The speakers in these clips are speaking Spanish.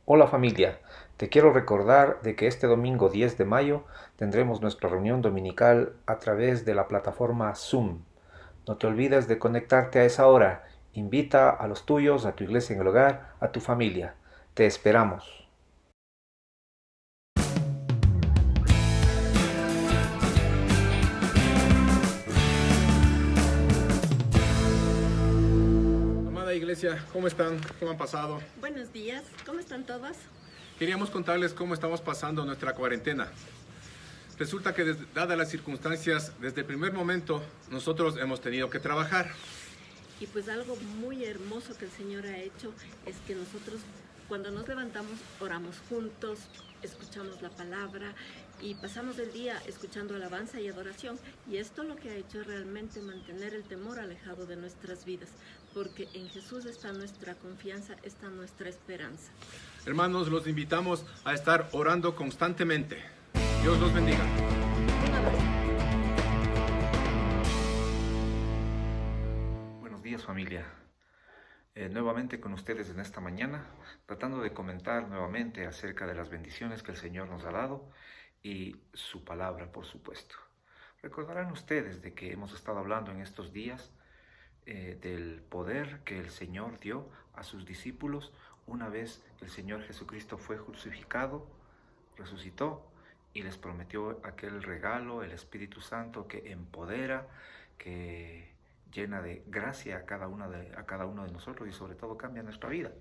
Hola familia, te quiero recordar de que este domingo 10 de mayo tendremos nuestra reunión dominical a través de la plataforma Zoom. No te olvides de conectarte a esa hora. Invita a los tuyos, a tu iglesia en el hogar, a tu familia. Te esperamos. Amada iglesia, ¿cómo están? ¿Cómo han pasado? Buenos días, ¿cómo están todos? Queríamos contarles cómo estamos pasando nuestra cuarentena. Resulta que, dadas las circunstancias, desde el primer momento nosotros hemos tenido que trabajar. Y pues algo muy hermoso que el Señor ha hecho es que nosotros cuando nos levantamos oramos juntos, escuchamos la palabra y pasamos el día escuchando alabanza y adoración. Y esto lo que ha hecho es realmente mantener el temor alejado de nuestras vidas, porque en Jesús está nuestra confianza, está nuestra esperanza. Hermanos, los invitamos a estar orando constantemente. Dios los bendiga. Un abrazo. Buenos días familia. Nuevamente con ustedes en esta mañana, tratando de comentar nuevamente acerca de las bendiciones que el Señor nos ha dado y su palabra, por supuesto. Recordarán ustedes de que hemos estado hablando en estos días del poder que el Señor dio a sus discípulos una vez que el Señor Jesucristo fue crucificado, resucitó y les prometió aquel regalo, el Espíritu Santo que empodera, que llena de gracia a cada uno de nosotros y sobre todo cambia nuestra vida.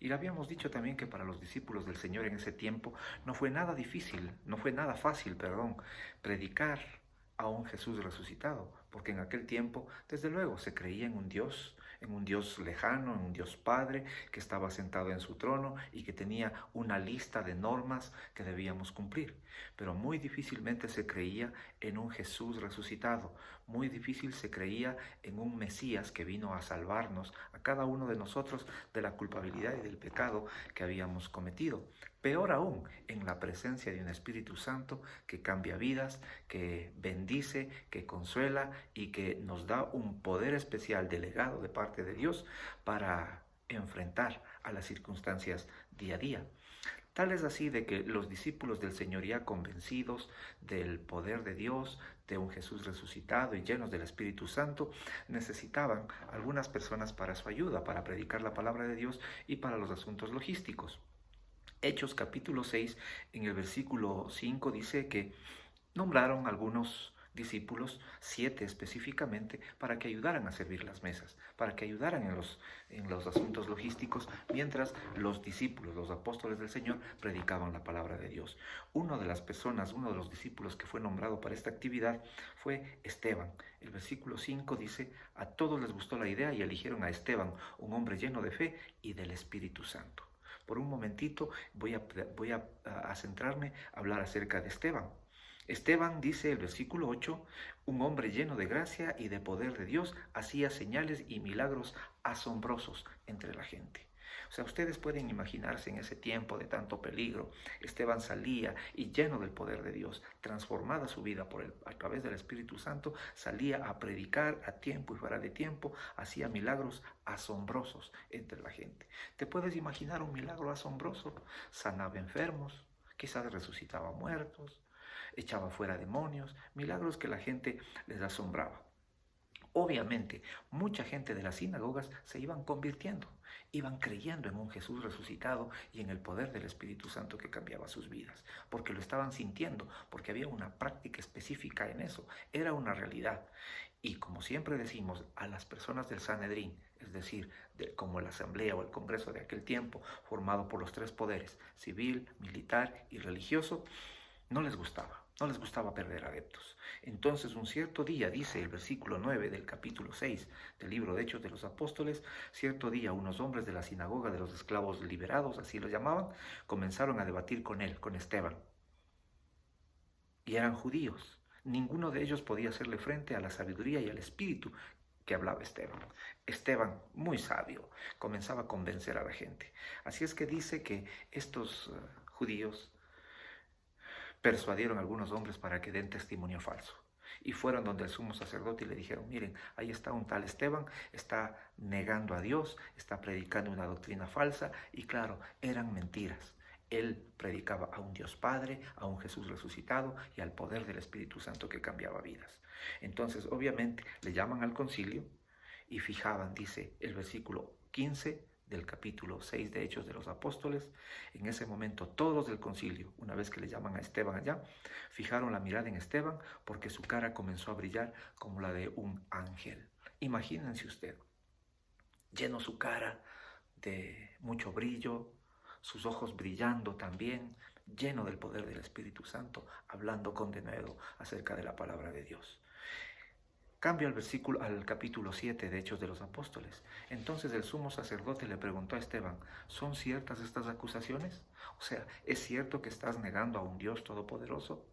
Y le habíamos dicho también que para los discípulos del Señor en ese tiempo no fue nada difícil, no fue nada fácil, predicar a un Jesús resucitado, porque en aquel tiempo, desde luego, se creía en un Dios lejano, en un Dios Padre que estaba sentado en su trono y que tenía una lista de normas que debíamos cumplir. Pero muy difícilmente se creía en un Jesús resucitado, muy difícil se creía en un Mesías que vino a salvarnos a cada uno de nosotros de la culpabilidad y del pecado que habíamos cometido. Peor aún, en la presencia de un Espíritu Santo que cambia vidas, que bendice, que consuela y que nos da un poder especial delegado de parte de Dios para enfrentar a las circunstancias día a día. Tal es así de que los discípulos del Señor, ya convencidos del poder de Dios, de un Jesús resucitado y llenos del Espíritu Santo, necesitaban algunas personas para su ayuda, para predicar la palabra de Dios y para los asuntos logísticos. Hechos capítulo 6, en el versículo 5 dice que nombraron algunos discípulos, 7 específicamente, para que ayudaran a servir las mesas, para que ayudaran en los asuntos logísticos, mientras los discípulos, los apóstoles del Señor, predicaban la palabra de Dios. Uno de los discípulos que fue nombrado para esta actividad fue Esteban. El versículo 5 dice, a todos les gustó la idea y eligieron a Esteban, un hombre lleno de fe y del Espíritu Santo. Por un momentito voy a centrarme a hablar acerca de Esteban. Esteban, dice el versículo 8, un hombre lleno de gracia y de poder de Dios, hacía señales y milagros asombrosos entre la gente. O sea, ustedes pueden imaginarse en ese tiempo de tanto peligro, Esteban salía y lleno del poder de Dios, transformada su vida a través del Espíritu Santo, salía a predicar a tiempo y fuera de tiempo, hacía milagros asombrosos entre la gente. ¿Te puedes imaginar un milagro asombroso? Sanaba enfermos, quizás resucitaba muertos, echaba fuera demonios, milagros que la gente les asombraba. Obviamente, mucha gente de las sinagogas se iban convirtiendo, iban creyendo en un Jesús resucitado y en el poder del Espíritu Santo que cambiaba sus vidas, porque lo estaban sintiendo, porque había una práctica específica en eso, era una realidad. Y como siempre decimos, a las personas del Sanedrín, es decir, como la asamblea o el congreso de aquel tiempo, formado por los 3 poderes, civil, militar y religioso, no les gustaba perder adeptos. Entonces un cierto día, dice el versículo 9 del capítulo 6 del libro de Hechos de los Apóstoles, cierto día unos hombres de la sinagoga de los esclavos liberados, así lo llamaban, comenzaron a debatir con él, con Esteban. Y eran judíos. Ninguno de ellos podía hacerle frente a la sabiduría y al espíritu que hablaba Esteban. Esteban, muy sabio, comenzaba a convencer a la gente. Así es que dice que estos judíos persuadieron a algunos hombres para que den testimonio falso. Y fueron donde el sumo sacerdote y le dijeron, miren, ahí está un tal Esteban, está negando a Dios, está predicando una doctrina falsa, y claro, eran mentiras. Él predicaba a un Dios Padre, a un Jesús resucitado y al poder del Espíritu Santo que cambiaba vidas. Entonces, obviamente, le llaman al concilio y fijaban, dice el versículo 15 del capítulo 6 de Hechos de los Apóstoles. En ese momento todos los del concilio, una vez que le llaman a Esteban allá, fijaron la mirada en Esteban porque su cara comenzó a brillar como la de un ángel. Imagínense usted, lleno su cara de mucho brillo, sus ojos brillando también, lleno del poder del Espíritu Santo, hablando con denuedo acerca de la palabra de Dios. Cambio al capítulo 7 de Hechos de los Apóstoles. Entonces el sumo sacerdote le preguntó a Esteban, ¿son ciertas estas acusaciones? O sea, ¿es cierto que estás negando a un Dios todopoderoso?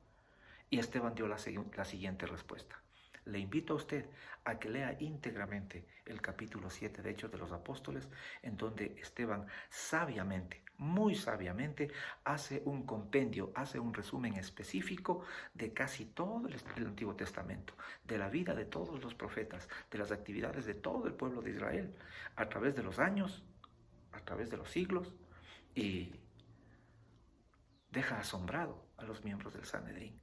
Y Esteban dio la siguiente respuesta. Le invito a usted a que lea íntegramente el capítulo 7 de Hechos de los Apóstoles, en donde Esteban sabiamente, muy sabiamente, hace un compendio, hace un resumen específico de casi todo el Antiguo Testamento, de la vida de todos los profetas, de las actividades de todo el pueblo de Israel, a través de los años, a través de los siglos, y deja asombrado a los miembros del Sanedrín.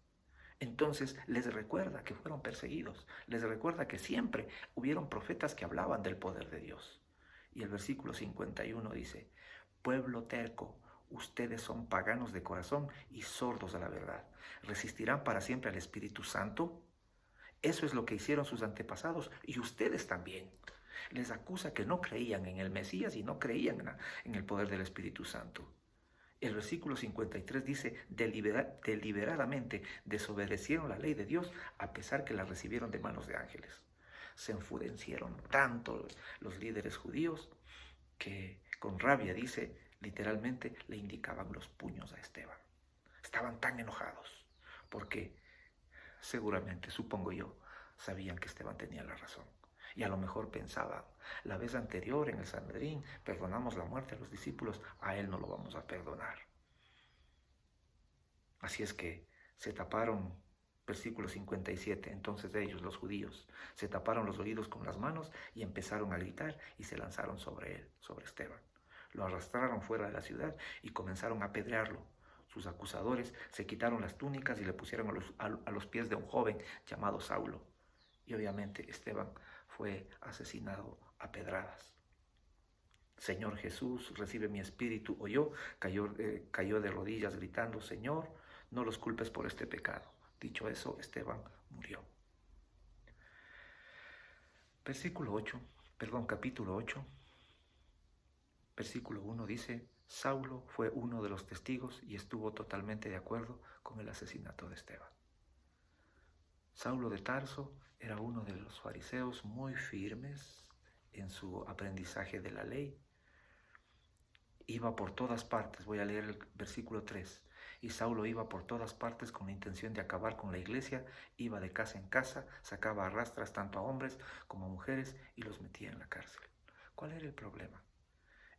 Entonces les recuerda que fueron perseguidos, les recuerda que siempre hubieron profetas que hablaban del poder de Dios. Y el versículo 51 dice, pueblo terco, ustedes son paganos de corazón y sordos a la verdad. ¿Resistirán para siempre al Espíritu Santo? Eso es lo que hicieron sus antepasados y ustedes también. Les acusa que no creían en el Mesías y no creían en el poder del Espíritu Santo. El versículo 53 dice, deliberadamente desobedecieron la ley de Dios a pesar que la recibieron de manos de ángeles. Se enfurecieron tanto los líderes judíos que con rabia, dice, literalmente le indicaban los puños a Esteban. Estaban tan enojados porque seguramente, supongo yo, sabían que Esteban tenía la razón. Y a lo mejor pensaban, la vez anterior en el Sanedrín perdonamos la muerte a los discípulos, a él no lo vamos a perdonar. Así es que se taparon, versículo 57, entonces ellos, los judíos, se taparon los oídos con las manos y empezaron a gritar y se lanzaron sobre él, sobre Esteban. Lo arrastraron fuera de la ciudad y comenzaron a apedrearlo. Sus acusadores se quitaron las túnicas y le pusieron a los pies de un joven llamado Saulo. Y obviamente Esteban fue asesinado a pedradas. Señor Jesús, recibe mi espíritu, oyó, cayó de rodillas gritando, Señor, no los culpes por este pecado. Dicho eso, Esteban murió. Capítulo 8, versículo 1 dice, Saulo fue uno de los testigos y estuvo totalmente de acuerdo con el asesinato de Esteban. Saulo de Tarso era uno de los fariseos muy firmes en su aprendizaje de la ley. Iba por todas partes, voy a leer el versículo 3. Y Saulo iba por todas partes con la intención de acabar con la iglesia, iba de casa en casa, sacaba a rastras tanto a hombres como a mujeres y los metía en la cárcel. ¿Cuál era el problema?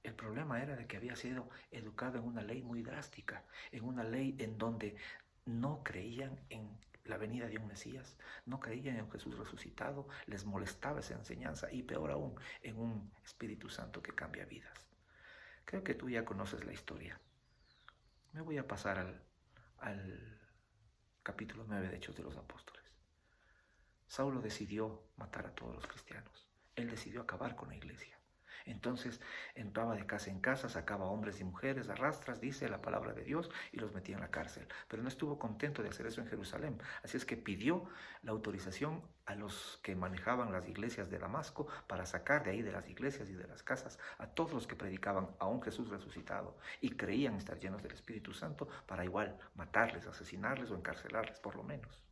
El problema era de que había sido educado en una ley muy drástica, en una ley en donde no creían en la venida de un Mesías, no creían en Jesús resucitado, les molestaba esa enseñanza y peor aún, en un Espíritu Santo que cambia vidas. Creo que tú ya conoces la historia. Me voy a pasar al capítulo 9 de Hechos de los Apóstoles. Saulo decidió matar a todos los cristianos. Él decidió acabar con la iglesia. Entonces entraba de casa en casa, sacaba hombres y mujeres a rastras, dice la palabra de Dios, y los metía en la cárcel. Pero no estuvo contento de hacer eso en Jerusalén. Así es que pidió la autorización a los que manejaban las iglesias de Damasco para sacar de ahí de las iglesias y de las casas a todos los que predicaban a un Jesús resucitado y creían estar llenos del Espíritu Santo para igual matarles, asesinarles o encarcelarles por lo menos.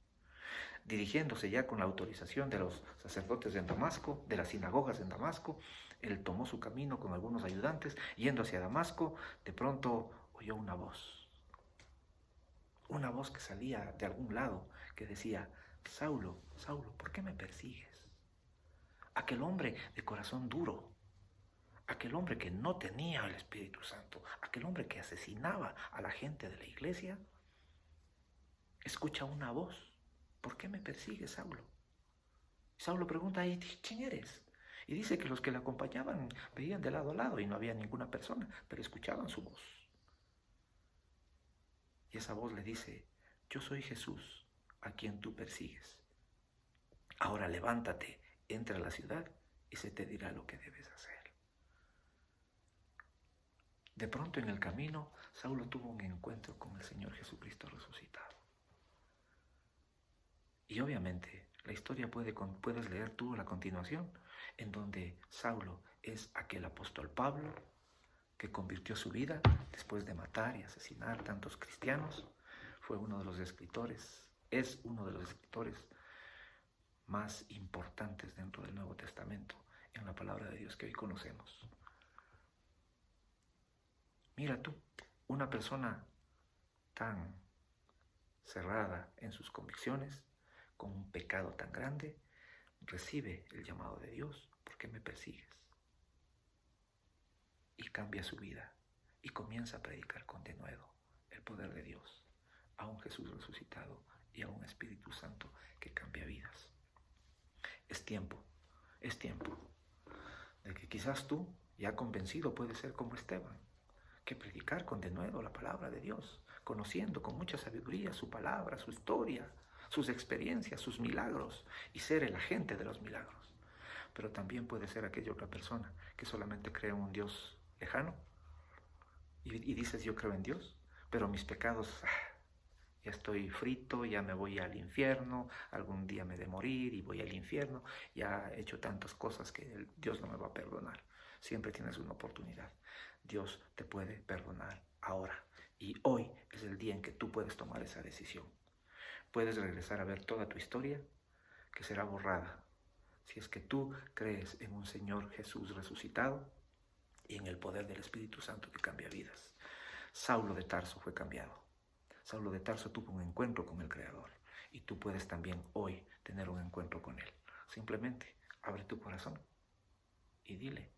Dirigiéndose ya con la autorización de los sacerdotes en Damasco, de las sinagogas en Damasco, él tomó su camino con algunos ayudantes, yendo hacia Damasco, de pronto oyó una voz que salía de algún lado, que decía, Saulo, Saulo, ¿por qué me persigues? Aquel hombre de corazón duro, aquel hombre que no tenía el Espíritu Santo, aquel hombre que asesinaba a la gente de la iglesia, escucha una voz ¿por qué me persigues, Saulo? Saulo pregunta, ¿y quién eres? Y dice que los que le acompañaban veían de lado a lado y no había ninguna persona, pero escuchaban su voz. Y esa voz le dice, yo soy Jesús, a quien tú persigues. Ahora levántate, entra a la ciudad y se te dirá lo que debes hacer. De pronto en el camino, Saulo tuvo un encuentro con el Señor Jesucristo resucitado. Y obviamente la historia puedes leer tú a la continuación, en donde Saulo es aquel apóstol Pablo que convirtió su vida después de matar y asesinar tantos cristianos. Fue uno de los escritores, es uno de los escritores más importantes dentro del Nuevo Testamento en la palabra de Dios que hoy conocemos. Mira tú, una persona tan cerrada en sus convicciones, con un pecado tan grande, recibe el llamado de Dios, ¿por qué me persigues? Y cambia su vida y comienza a predicar con denuedo el poder de Dios, a un Jesús resucitado y a un Espíritu Santo que cambia vidas. Es tiempo de que quizás tú, ya convencido, puedes ser como Esteban, que predicar con denuedo la palabra de Dios, conociendo con mucha sabiduría su palabra, su historia, sus experiencias, sus milagros, y ser el agente de los milagros. Pero también puede ser aquella otra persona que solamente cree en un Dios lejano y dices, yo creo en Dios, pero mis pecados, ya estoy frito, ya me voy al infierno, algún día me he de morir y voy al infierno, ya he hecho tantas cosas que Dios no me va a perdonar. Siempre tienes una oportunidad. Dios te puede perdonar ahora. Y hoy es el día en que tú puedes tomar esa decisión. Puedes regresar a ver toda tu historia, que será borrada, si es que tú crees en un Señor Jesús resucitado y en el poder del Espíritu Santo que cambia vidas. Saulo de Tarso fue cambiado. Saulo de Tarso tuvo un encuentro con el Creador y tú puedes también hoy tener un encuentro con Él. Simplemente abre tu corazón y dile,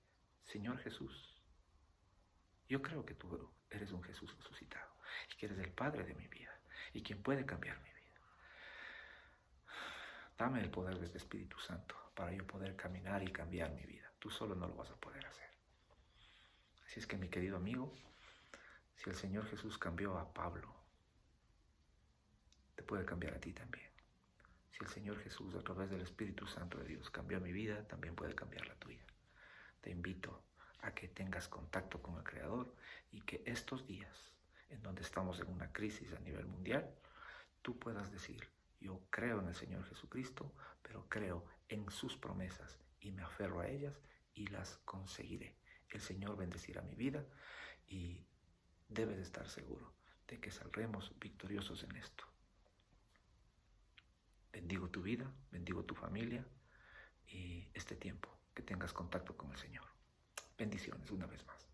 Señor Jesús, yo creo que tú eres un Jesús resucitado y que eres el Padre de mi vida y quien puede cambiar mi vida. Dame el poder del Espíritu Santo para yo poder caminar y cambiar mi vida. Tú solo no lo vas a poder hacer. Así es que, mi querido amigo, si el Señor Jesús cambió a Pablo, te puede cambiar a ti también. Si el Señor Jesús, a través del Espíritu Santo de Dios, cambió mi vida, también puede cambiar la tuya. Te invito a que tengas contacto con el Creador y que estos días, en donde estamos en una crisis a nivel mundial, tú puedas decir, yo creo en el Señor Jesucristo, pero creo en sus promesas y me aferro a ellas y las conseguiré. El Señor bendecirá mi vida y debes estar seguro de que saldremos victoriosos en esto. Bendigo tu vida, bendigo tu familia y este tiempo que tengas contacto con el Señor. Bendiciones una vez más.